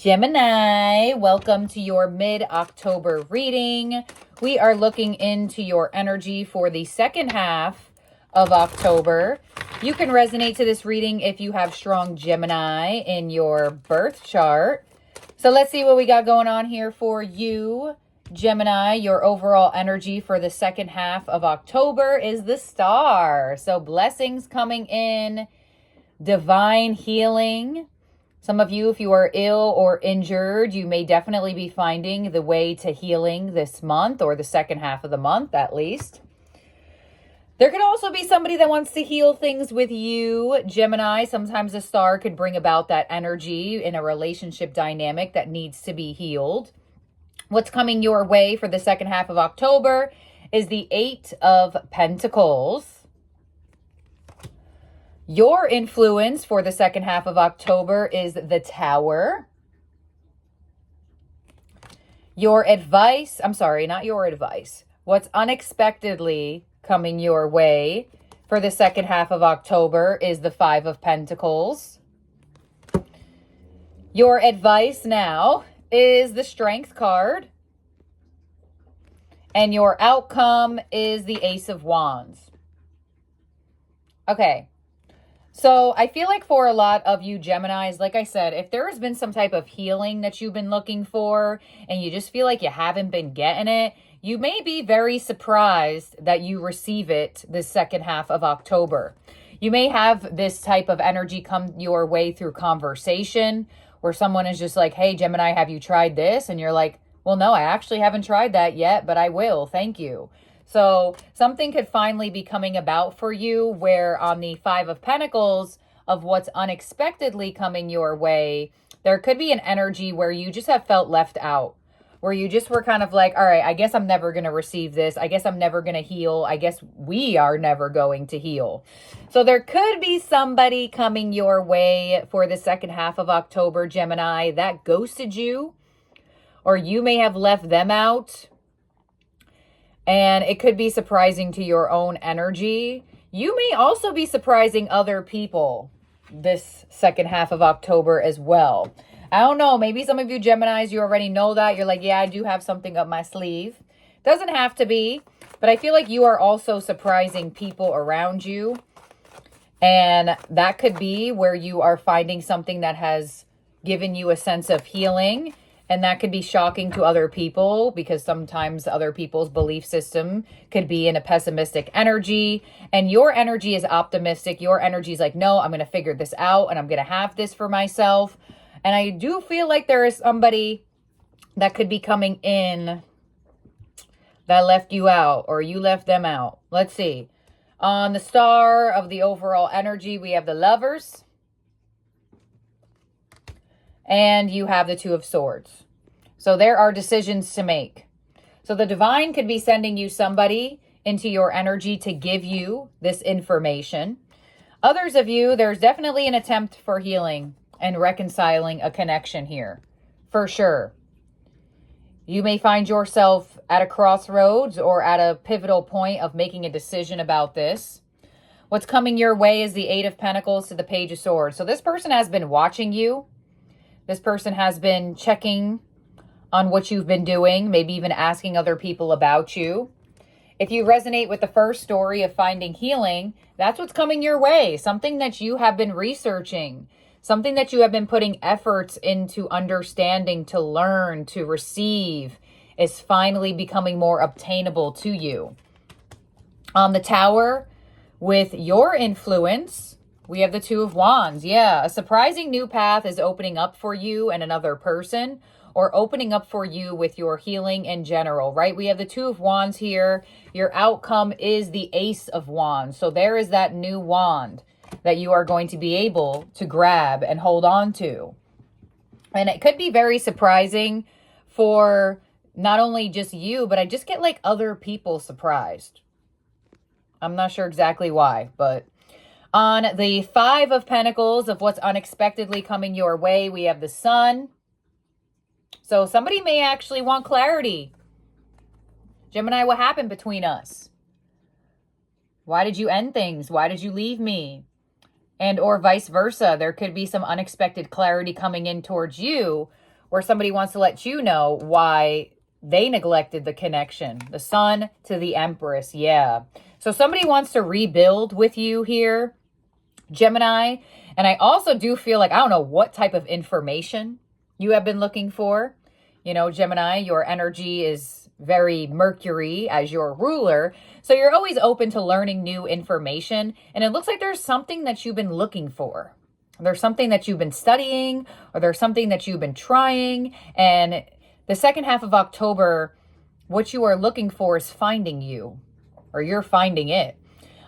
Gemini, welcome to your mid-October reading. We are looking into your energy for the second half of October. You can resonate to this reading if you have strong Gemini in your birth chart. So let's see what we got going on here for you, Gemini. Your overall energy for the second half of October is the Star. So blessings coming in, divine healing. Some of you, if you are ill or injured, you may definitely be finding the way to healing this month, or the second half of the month at least. There could also be somebody that wants to heal things with you, Gemini. Sometimes a star could bring about that energy in a relationship dynamic that needs to be healed. What's coming your way for the second half of October is the Eight of Pentacles. Your influence for the second half of October is the Tower. Your advice, not your advice. What's unexpectedly coming your way for the second half of October is the Five of Pentacles. Your advice now is the Strength card. And your outcome is the Ace of Wands. Okay. So I feel like for a lot of you Geminis, like I said, if there has been some type of healing that you've been looking for and you just feel like you haven't been getting it, you may be very surprised that you receive it this second half of October. You may have this type of energy come your way through conversation where someone is just like, hey, Gemini, have you tried this? And you're like, well, no, I actually haven't tried that yet, but I will. Thank you. So something could finally be coming about for you where on the Five of Pentacles of what's unexpectedly coming your way, there could be an energy where you just have felt left out, where you just were kind of like, all right, I guess I'm never going to receive this. I guess I'm never going to heal. I guess we are never going to heal. So there could be somebody coming your way for the second half of October, Gemini, that ghosted you, or you may have left them out. And it could be surprising to your own energy. You may also be surprising other people this second half of October as well. I don't know. Maybe some of you Geminis, you already know that. You're like, yeah, I do have something up my sleeve. Doesn't have to be. But I feel like you are also surprising people around you. And that could be where you are finding something that has given you a sense of healing. And that could be shocking to other people because sometimes other people's belief system could be in a pessimistic energy. And your energy is optimistic. Your energy is like, no, I'm going to figure this out and I'm going to have this for myself. And I do feel like there is somebody that could be coming in that left you out or you left them out. Let's see. On the star of the overall energy, we have the Lovers. And you have the Two of Swords. So there are decisions to make. So the divine could be sending you somebody into your energy to give you this information. Others of you, there's definitely an attempt for healing and reconciling a connection here. For sure. You may find yourself at a crossroads or at a pivotal point of making a decision about this. What's coming your way is the Eight of Pentacles to the Page of Swords. So this person has been watching you. This person has been checking on what you've been doing, maybe even asking other people about you. If you resonate with the first story of finding healing, that's what's coming your way. Something that you have been researching, something that you have been putting efforts into understanding, to learn, to receive, is finally becoming more obtainable to you. On the Tower, with your influence, we have the Two of Wands. Yeah, a surprising new path is opening up for you and another person, or opening up for you with your healing in general, right? We have the Two of Wands here. Your outcome is the Ace of Wands. So there is that new wand that you are going to be able to grab and hold on to. And it could be very surprising for not only just you, but I just get like other people surprised. I'm not sure exactly why, but on the Five of Pentacles of what's unexpectedly coming your way, we have the Sun. So somebody may actually want clarity. Gemini, what happened between us? Why did you end things? Why did you leave me? And or vice versa. There could be some unexpected clarity coming in towards you or somebody wants to let you know why they neglected the connection. The Sun to the Empress. Yeah. So somebody wants to rebuild with you here, Gemini. And I also do feel like, I don't know what type of information you have been looking for. You know, Gemini, your energy is very Mercury as your ruler. So you're always open to learning new information. And it looks like there's something that you've been looking for. There's something that you've been studying, or there's something that you've been trying. And the second half of October, what you are looking for is finding you, or you're finding it.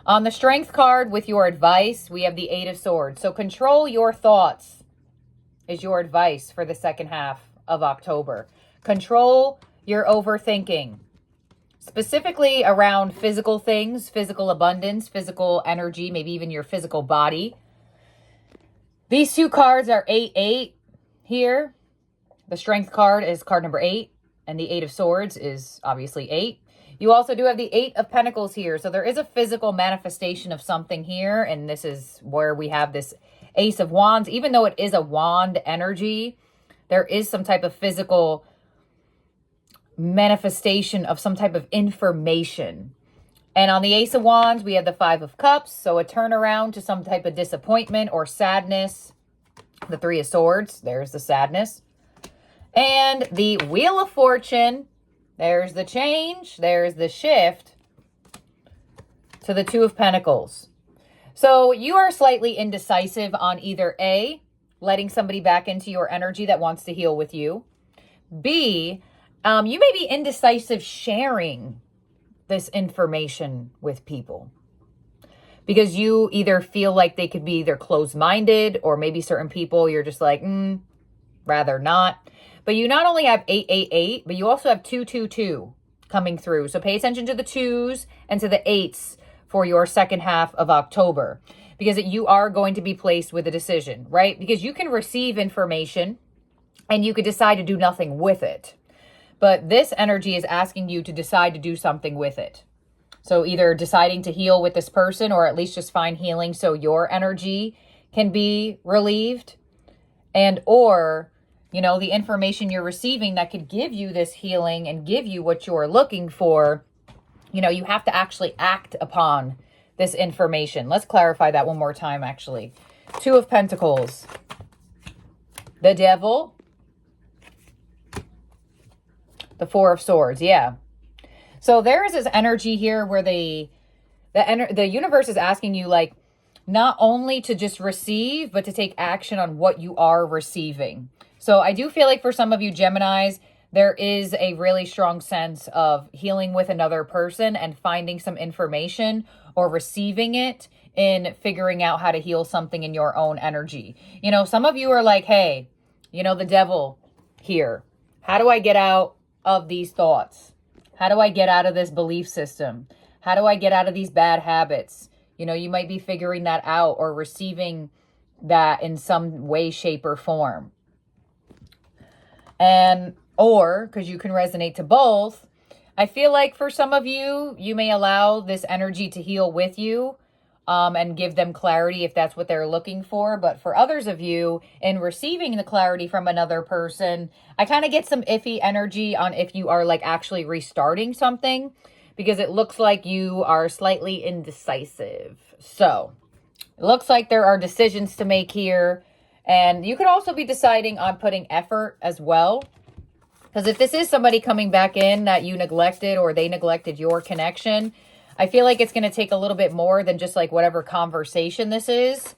On the Strength card with your advice, we have the Eight of Swords. So control your thoughts is your advice for the second half of October. Control your overthinking, specifically around physical things, physical abundance, physical energy, maybe even your physical body. These two cards are 8-8 here. The Strength card is card number 8, and the Eight of Swords is obviously 8. You also do have the Eight of Pentacles here. So there is a physical manifestation of something here, and this is where we have this Ace of Wands. Even though it is a wand energy, there is some type of physical manifestation of some type of information. And on the Ace of Wands, we have the Five of Cups. So a turnaround to some type of disappointment or sadness. The Three of Swords, there's the sadness. And the Wheel of Fortune, there's the change, there's the shift to the Two of Pentacles. So you are slightly indecisive on either A, letting somebody back into your energy that wants to heal with you. B, you may be indecisive sharing this information with people, because you either feel like they could be either closed-minded, or maybe certain people you're just like, rather not. But you not only have 8-8-8, but you also have 2-2-2 coming through. So pay attention to the 2s and to the 8s for your second half of October, because you are going to be placed with a decision, right? Because you can receive information and you could decide to do nothing with it. But this energy is asking you to decide to do something with it. So either deciding to heal with this person, or at least just find healing so your energy can be relieved, and or you know, the information you're receiving that could give you this healing and give you what you're looking for, you know, you have to actually act upon this information. Let's clarify that one more time, actually. Two of Pentacles. The Devil. The Four of Swords, yeah. So there is this energy here where the universe is asking you, like, not only to just receive, but to take action on what you are receiving. So I do feel like for some of you Geminis, there is a really strong sense of healing with another person and finding some information or receiving it in figuring out how to heal something in your own energy. You know, some of you are like, hey, you know, the Devil here. How do I get out of these thoughts? How do I get out of this belief system? How do I get out of these bad habits? You know, you might be figuring that out or receiving that in some way, shape, or form. And, or, because you can resonate to both, I feel like for some of you, you may allow this energy to heal with you and give them clarity if that's what they're looking for. But for others of you, in receiving the clarity from another person, I kind of get some iffy energy on if you are like actually restarting something, because it looks like you are slightly indecisive. So it looks like there are decisions to make here. And you could also be deciding on putting effort as well. Because if this is somebody coming back in that you neglected, or they neglected your connection, I feel like it's going to take a little bit more than just like whatever conversation this is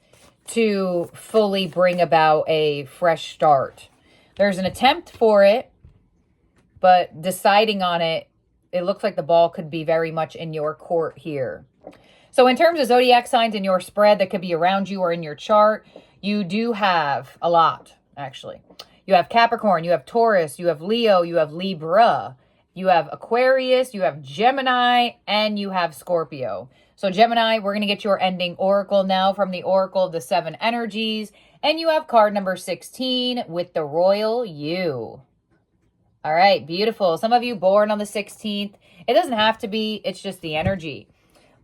to fully bring about a fresh start. There's an attempt for it, but deciding on it, it looks like the ball could be very much in your court here. So in terms of zodiac signs in your spread that could be around you or in your chart, you do have a lot, actually. You have Capricorn, you have Taurus, you have Leo, you have Libra, you have Aquarius, you have Gemini, and you have Scorpio. So Gemini, we're going to get your ending oracle now from the Oracle of the Seven Energies. And you have card number 16 with the Royal You. All right, beautiful. Some of you born on the 16th. It doesn't have to be, it's just the energy.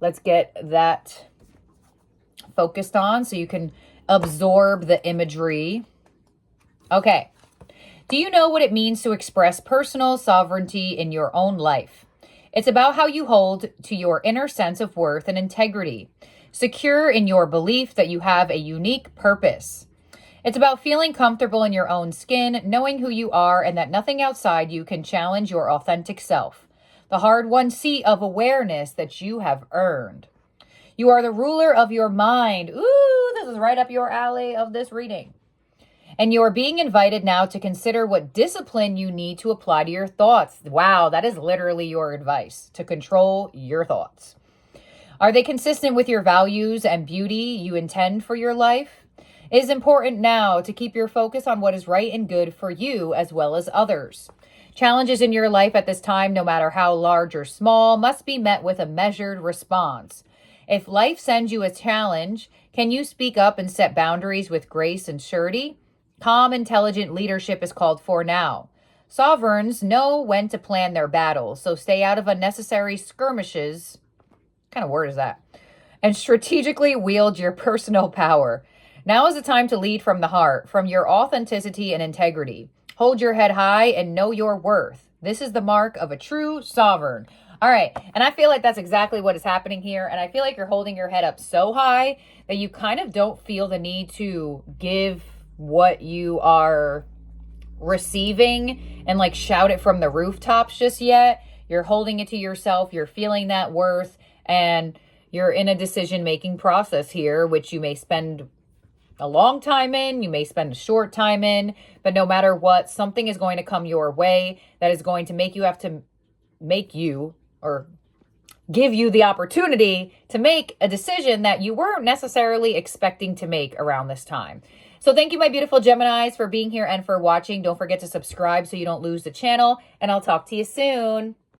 Let's get that focused on so you can absorb the imagery. Okay. Do you know what it means to express personal sovereignty in your own life? It's about how you hold to your inner sense of worth and integrity, secure in your belief that you have a unique purpose. It's about feeling comfortable in your own skin, knowing who you are, and that nothing outside you can challenge your authentic self, the hard-won seat of awareness that you have earned. You are the ruler of your mind. Ooh, this is right up your alley of this reading. And you're being invited now to consider what discipline you need to apply to your thoughts. Wow, that is literally your advice, to control your thoughts. Are they consistent with your values and beauty you intend for your life? It is important now to keep your focus on what is right and good for you as well as others. Challenges in your life at this time, no matter how large or small, must be met with a measured response. If life sends you a challenge, can you speak up and set boundaries with grace and surety? Calm, intelligent leadership is called for now. Sovereigns know when to plan their battles, so stay out of unnecessary skirmishes. What kind of word is that? And strategically wield your personal power. Now is the time to lead from the heart, from your authenticity and integrity. Hold your head high and know your worth. This is the mark of a true sovereign. All right, and I feel like that's exactly what is happening here, and I feel like you're holding your head up so high that you kind of don't feel the need to give what you are receiving and like shout it from the rooftops just yet. You're holding it to yourself. You're feeling that worth, and you're in a decision-making process here, which you may spend a long time in, you may spend a short time in, but no matter what, something is going to come your way that is going to make you or give you the opportunity to make a decision that you weren't necessarily expecting to make around this time. So thank you, my beautiful Geminis, for being here and for watching. Don't forget to subscribe so you don't lose the channel, and I'll talk to you soon.